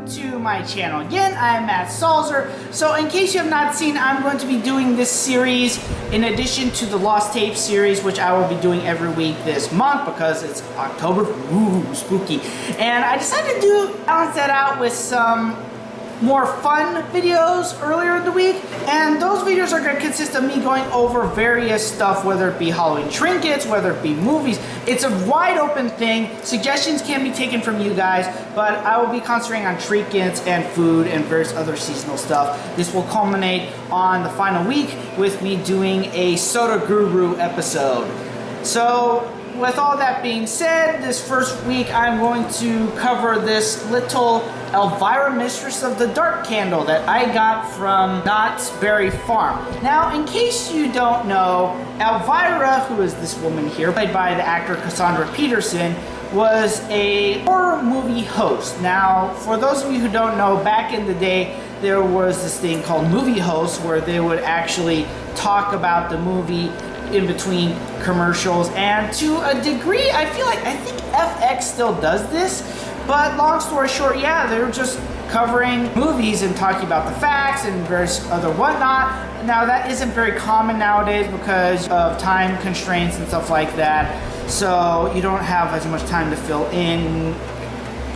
to my channel again. I'm MatthewSalzer. So in case you have not seen, I'm going to be doing this series in addition to the Lost Tape series, which I will be doing every week this month because it's October. Ooh, spooky. And I decided to balance that out with some more fun videos earlier in the week, and those videos are going to consist of me going over various stuff, whether it be Halloween trinkets, whether it be movies. It's a wide open thing. Suggestions can be taken from you guys, but I will be concentrating on trinkets and food and various other seasonal stuff. This will culminate on the final week with me doing a Soda Guru episode. So with all that being said, this first week I'm going to cover this little Elvira Mistress of the Dark candle that I got from Knott's Berry Farm. Now, in case you don't know, Elvira, who is this woman here, played by the actor Cassandra Peterson, was a horror movie host. Now, for those of you who don't know, back in the day, there was this thing called movie hosts where they would actually talk about the movie in between commercials, and to a degree I think FX still does this, but long story short, yeah, they're just covering movies and talking about the facts and various other whatnot. Now that isn't very common nowadays because of time constraints and stuff like that, so you don't have as much time to fill in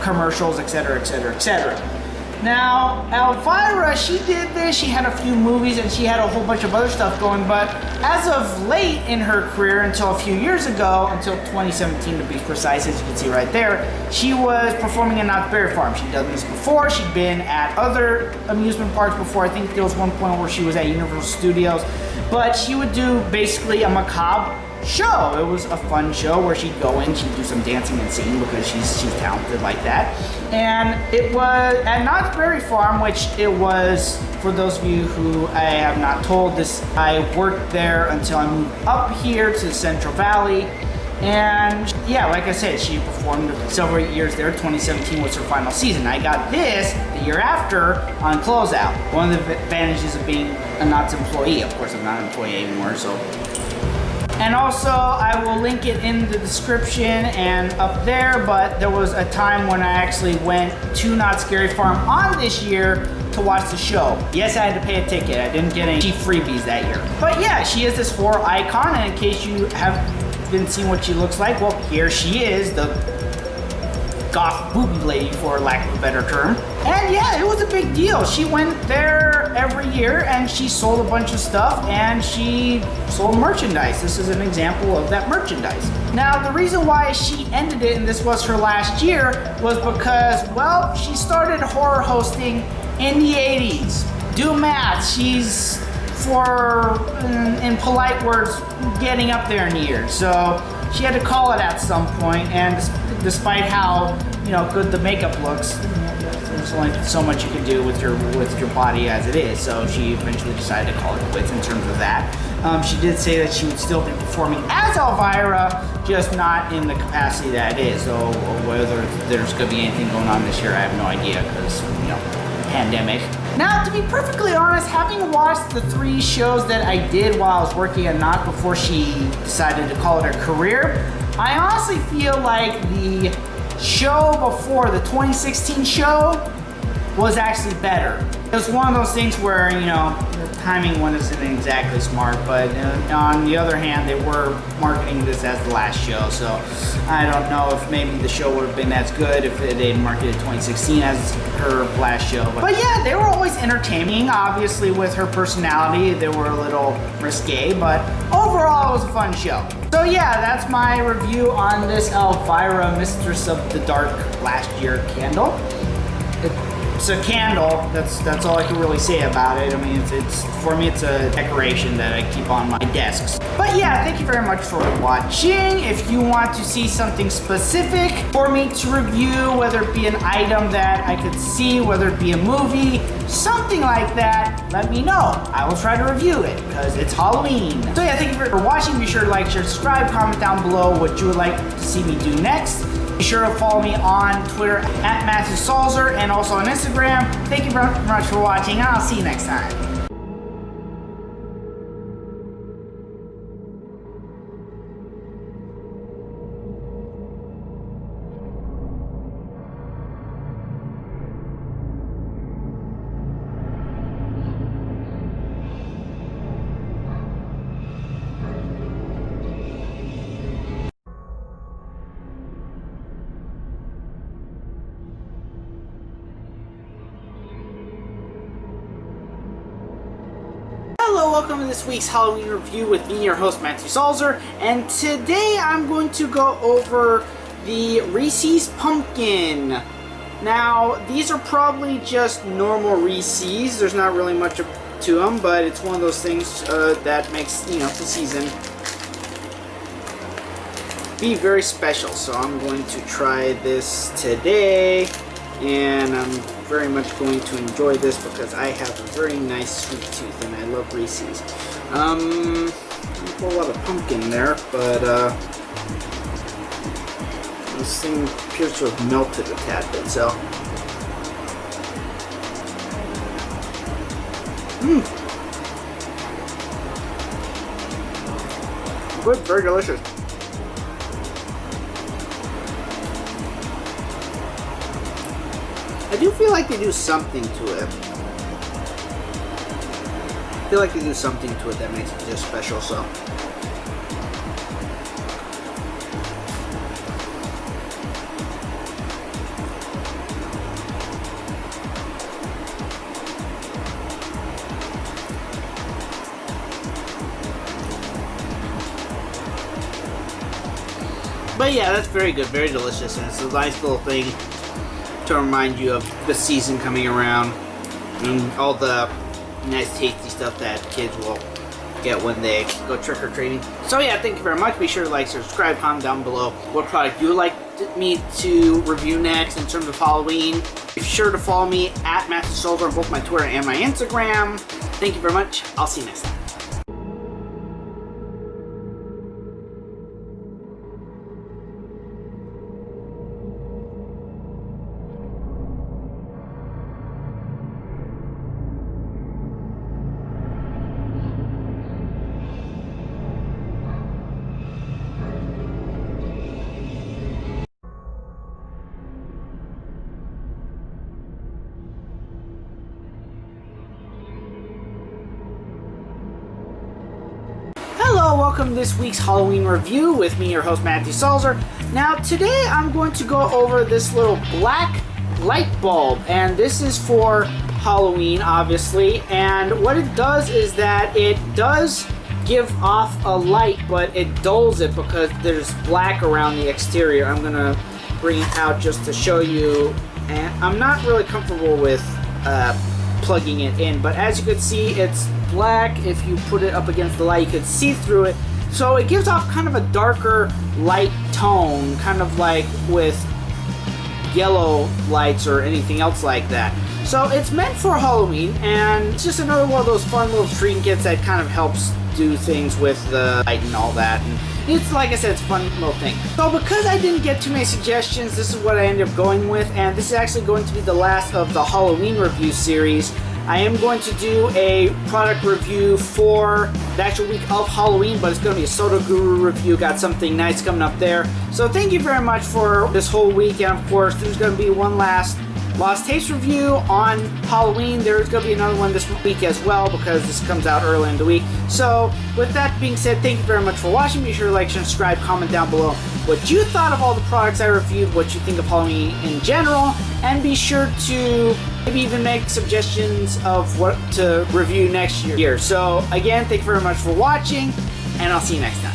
commercials, etc, etc, etc. Now, Elvira, she did this, she had a few movies, and she had a whole bunch of other stuff going, but as of late in her career, until a few years ago, until 2017 to be precise, as you can see right there, she was performing in Knott's Berry Farm. She'd done this before, she'd been at other amusement parks before. I think there was one point where she was at Universal Studios, but she would do basically a macabre show. It was a fun show where she'd go in, she'd do some dancing and singing because she's talented like that. And it was at Knott's Berry Farm, which it was, for those of you who I have not told this, I worked there until I moved up here to the Central Valley. And yeah, like I said, she performed several years there. 2017 was her final season. I got this the year after on Closeout. One of the advantages of being a Knott's employee, of course I'm not an employee anymore, so. And also, I will link it in the description and up there, but there was a time when I actually went to Knott's Berry Farm on this year to watch the show. Yes, I had to pay a ticket. I didn't get any cheap freebies that year. But yeah, she is this horror icon, and in case you haven't seen what she looks like, well, here she is, the goth booby lady, for lack of a better term. And yeah, it was a big deal. She went there every year and she sold a bunch of stuff and she sold merchandise. This is an example of that merchandise. Now, the reason why she ended it, and this was her last year, was because, well, she started horror hosting in the 80s. Do math, she's, in polite words, getting up there in years. So she had to call it at some point, and despite how, good the makeup looks, there's only so much you can do with your body as it is. So she eventually decided to call it quits in terms of that. She did say that she would still be performing as Elvira, just not in the capacity that it is. So whether there's going to be anything going on this year, I have no idea because, pandemic. Now, to be perfectly honest, having watched the 3 shows that I did while I was working at Knott before she decided to call it her career, I honestly feel like the show before, the 2016 show, was actually better. It was one of those things where, the timing wasn't exactly smart, but on the other hand, they were marketing this as the last show, so I don't know if maybe the show would have been as good if they'd marketed 2016 as her last show. But yeah, they were always entertaining. Obviously, with her personality, they were a little risque, but overall, it was a fun show. So yeah, that's my review on this Elvira Mistress of the Dark last year candle. It's a candle. That's all I can really say about it. I mean, it's for me, it's a decoration that I keep on my desks. But yeah, thank you very much for watching. If you want to see something specific for me to review, whether it be an item that I could see, whether it be a movie, something like that, let me know. I will try to review it because it's Halloween. So yeah, thank you for watching. Be sure to like, share, subscribe, comment down below what you would like to see me do next. Be sure to follow me on Twitter at MatthewSalzer and also on Instagram. Thank you very much for watching, and I'll see you next time. welcome to this week's Halloween review with me, your host, MatthewSalzer, and today I'm going to go over the Reese's Pumpkin. Now, these are probably just normal Reese's. There's not really much to them, but it's one of those things that makes, the season be very special. So I'm going to try this today, and I'm very much going to enjoy this because I have a very nice sweet tooth and I love Reese's. Not a whole lot of pumpkin there, but this thing appears to have melted a tad bit, so. Good, very delicious. I do feel like they do something to it. I feel like they do something to it that makes it just special, so. But yeah, that's very good, very delicious, and it's a nice little thing to remind you of the season coming around and all the nice tasty stuff that kids will get when they go trick-or-treating. So yeah, thank you very much. Be sure to like, subscribe, comment down below what product you would like me to review next in terms of Halloween. Be sure to follow me at MatthewSalzer on both my Twitter and my Instagram. Thank you very much. I'll see you next time. Hello, welcome to this week's Halloween review with me, your host, MatthewSalzer. Now, today I'm going to go over this little black light bulb, and this is for Halloween, obviously, and what it does is that it does give off a light, but it dulls it because there's black around the exterior. I'm going to bring it out just to show you, and I'm not really comfortable with plugging it in, but as you can see, it's black. If you put it up against the light, you can see through it. So it gives off kind of a darker light tone, kind of like with yellow lights or anything else like that. So it's meant for Halloween, and it's just another one of those fun little trinkets that kind of helps do things with the light and all that. And it's, like I said, it's a fun little thing. So because I didn't get too many suggestions, this is what I ended up going with, and this is actually going to be the last of the Halloween review series. I am going to do a product review for the actual week of Halloween, but it's going to be a Soda Guru review. Got something nice coming up there. So thank you very much for this whole week, and of course there's going to be one last Lost Tapes review on Halloween. There's going to be another one this week as well because this comes out early in the week. So with that being said, thank you very much for watching. Be sure to like, subscribe, comment down below what you thought of all the products I reviewed, what you think of Halloween in general, and be sure to maybe even make suggestions of what to review next year. So again, thank you very much for watching, and I'll see you next time.